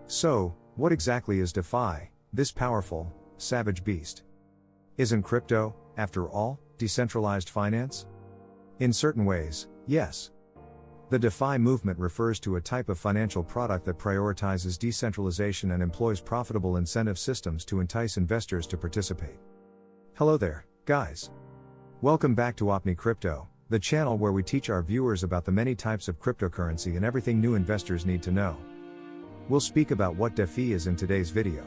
So, what exactly is DeFi, this powerful, savage beast? Isn't crypto, after all, decentralized finance? In certain ways, yes. The DeFi movement refers to a type of financial product that prioritizes decentralization and employs profitable incentive systems to entice investors to participate. Hello there, guys. Welcome back to Opni Crypto, the channel where we teach our viewers about the many types of cryptocurrency and everything new investors need to know. We'll speak about what DeFi is in today's video.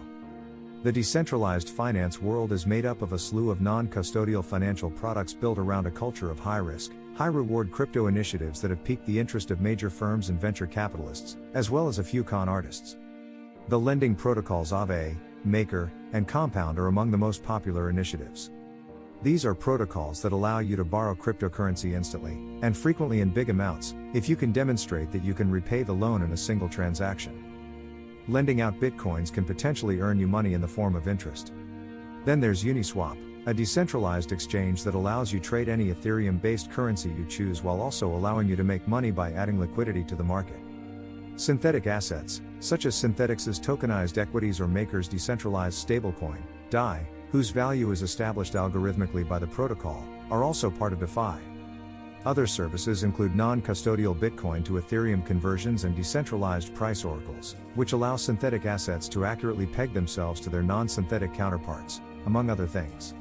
The decentralized finance world is made up of a slew of non-custodial financial products built around a culture of high-risk, high-reward crypto initiatives that have piqued the interest of major firms and venture capitalists, as well as a few con artists. The lending protocols Aave, Maker, and Compound are among the most popular initiatives. These are protocols that allow you to borrow cryptocurrency instantly, and frequently in big amounts, if you can demonstrate that you can repay the loan in a single transaction. Lending out bitcoins can potentially earn you money in the form of interest. Then there's Uniswap, a decentralized exchange that allows you trade any Ethereum-based currency you choose while also allowing you to make money by adding liquidity to the market. Synthetic assets, such as Synthetics's tokenized equities or Maker's decentralized stablecoin, DAI, whose value is established algorithmically by the protocol, are also part of DeFi. Other services include non-custodial Bitcoin to Ethereum conversions and decentralized price oracles, which allow synthetic assets to accurately peg themselves to their non-synthetic counterparts, among other things.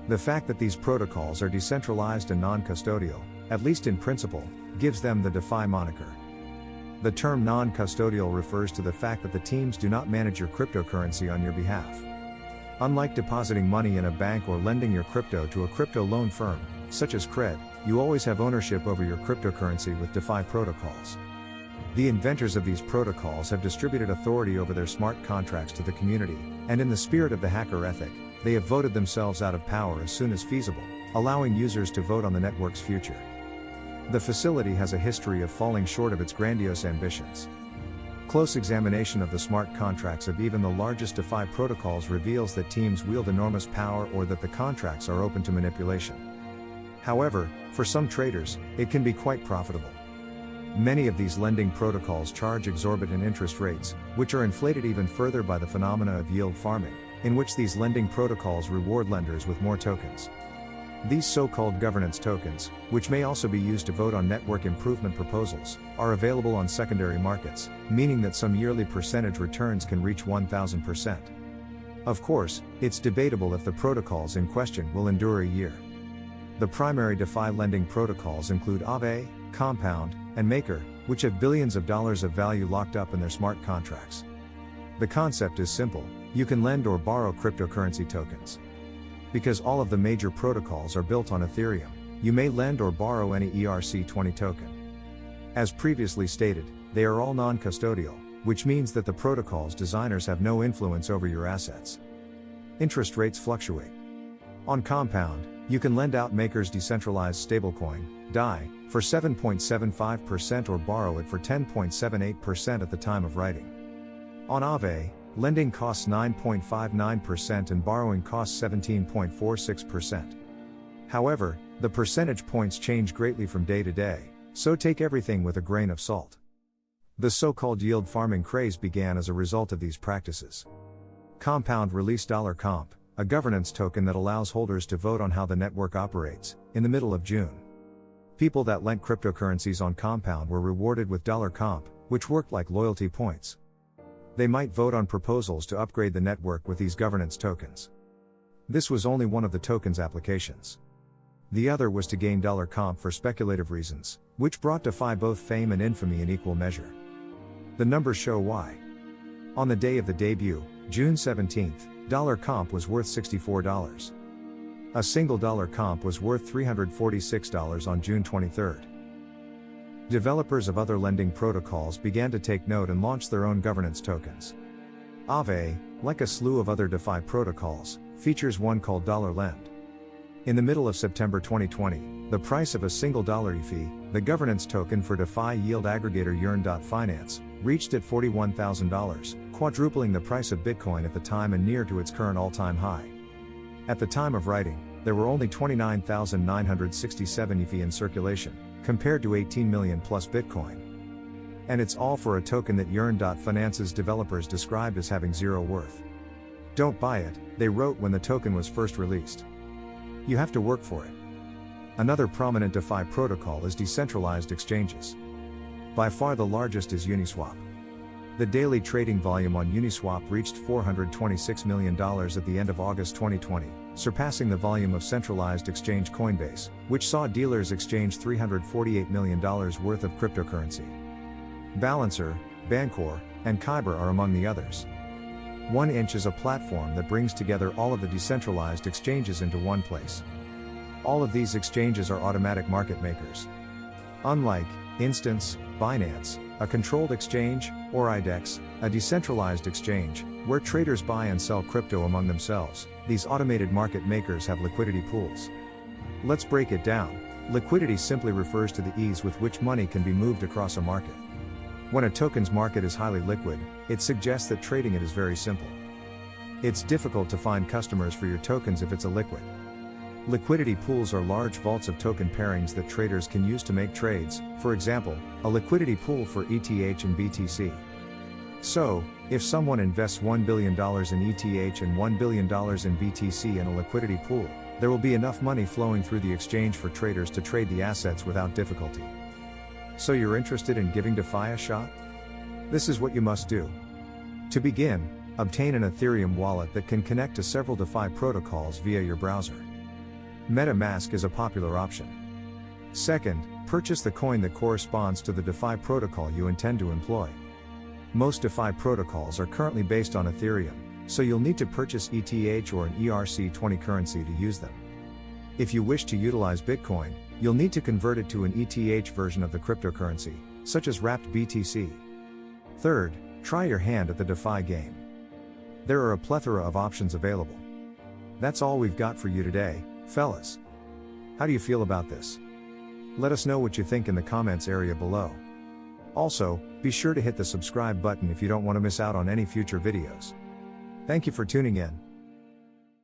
The fact that these protocols are decentralized and non-custodial, at least in principle, gives them the DeFi moniker. The term non-custodial refers to the fact that the teams do not manage your cryptocurrency on your behalf. Unlike depositing money in a bank or lending your crypto to a crypto loan firm, such as Cred, you always have ownership over your cryptocurrency with DeFi protocols. The inventors of these protocols have distributed authority over their smart contracts to the community, and in the spirit of the hacker ethic, they have voted themselves out of power as soon as feasible, allowing users to vote on the network's future. The facility has a history of falling short of its grandiose ambitions. Close examination of the smart contracts of even the largest DeFi protocols reveals that teams wield enormous power or that the contracts are open to manipulation. However, for some traders, it can be quite profitable. Many of these lending protocols charge exorbitant interest rates, which are inflated even further by the phenomena of yield farming, in which these lending protocols reward lenders with more tokens. These so-called governance tokens, which may also be used to vote on network improvement proposals, are available on secondary markets, meaning that some yearly percentage returns can reach 1,000%. Of course, it's debatable if the protocols in question will endure a year. The primary DeFi lending protocols include Aave, Compound, and Maker, which have billions of dollars of value locked up in their smart contracts. The concept is simple: you can lend or borrow cryptocurrency tokens. Because all of the major protocols are built on Ethereum, you may lend or borrow any ERC20 token. As previously stated, they are all non-custodial, which means that the protocol's designers have no influence over your assets. Interest rates fluctuate. On Compound, you can lend out Maker's decentralized stablecoin, DAI, for 7.75% or borrow it for 10.78% at the time of writing. On Aave, lending costs 9.59% and borrowing costs 17.46%. However, the percentage points change greatly from day to day, so take everything with a grain of salt. The so-called yield farming craze began as a result of these practices. Compound released $Comp, a governance token that allows holders to vote on how the network operates, in the middle of June. People that lent cryptocurrencies on Compound were rewarded with $Comp, which worked like loyalty points. They might vote on proposals to upgrade the network with these governance tokens. This was only one of the token's applications. The other was to gain $Comp for speculative reasons, which brought DeFi both fame and infamy in equal measure. The numbers show why. On the day of the debut, June 17th, $Comp was worth $64. A single $Comp was worth $346 on June 23rd. Developers of other lending protocols began to take note and launch their own governance tokens. Aave, like a slew of other DeFi protocols, features one called $Lend. In the middle of September 2020, the price of a single $ETH, the governance token for DeFi yield aggregator Yearn.finance, reached at $41,000, quadrupling the price of Bitcoin at the time and near to its current all-time high. At the time of writing, there were only 29,967 ETH in circulation, compared to 18 million plus Bitcoin. And it's all for a token that Yearn.finance's developers described as having zero worth. Don't buy it, they wrote when the token was first released. You have to work for it. Another prominent DeFi protocol is Decentralized Exchanges. By far the largest is Uniswap. The daily trading volume on Uniswap reached $426 million at the end of August 2020, surpassing the volume of centralized exchange Coinbase, which saw dealers exchange $348 million worth of cryptocurrency. Balancer, Bancor, and Kyber are among the others. 1inch is a platform that brings together all of the decentralized exchanges into one place. All of these exchanges are automatic market makers. Unlike Instance, Binance, a controlled exchange, or IDEX, a decentralized exchange, where traders buy and sell crypto among themselves, these automated market makers have liquidity pools. Let's break it down. Liquidity simply refers to the ease with which money can be moved across a market. When a token's market is highly liquid, it suggests that trading it is very simple. It's difficult to find customers for your tokens if it's illiquid. Liquidity pools are large vaults of token pairings that traders can use to make trades, for example, a liquidity pool for ETH and BTC. So, if someone invests $1 billion in ETH and $1 billion in BTC in a liquidity pool, there will be enough money flowing through the exchange for traders to trade the assets without difficulty. So you're interested in giving DeFi a shot? This is what you must do. To begin, obtain an Ethereum wallet that can connect to several DeFi protocols via your browser. MetaMask is a popular option. Second, purchase the coin that corresponds to the DeFi protocol you intend to employ. Most DeFi protocols are currently based on Ethereum, so you'll need to purchase ETH or an ERC20 currency to use them. If you wish to utilize Bitcoin, you'll need to convert it to an ETH version of the cryptocurrency, such as wrapped BTC. Third, try your hand at the DeFi game. There are a plethora of options available. That's all we've got for you today, fellas. How do you feel about this? Let us know what you think in the comments area below. Also, be sure to hit the subscribe button if you don't want to miss out on any future videos. Thank you for tuning in.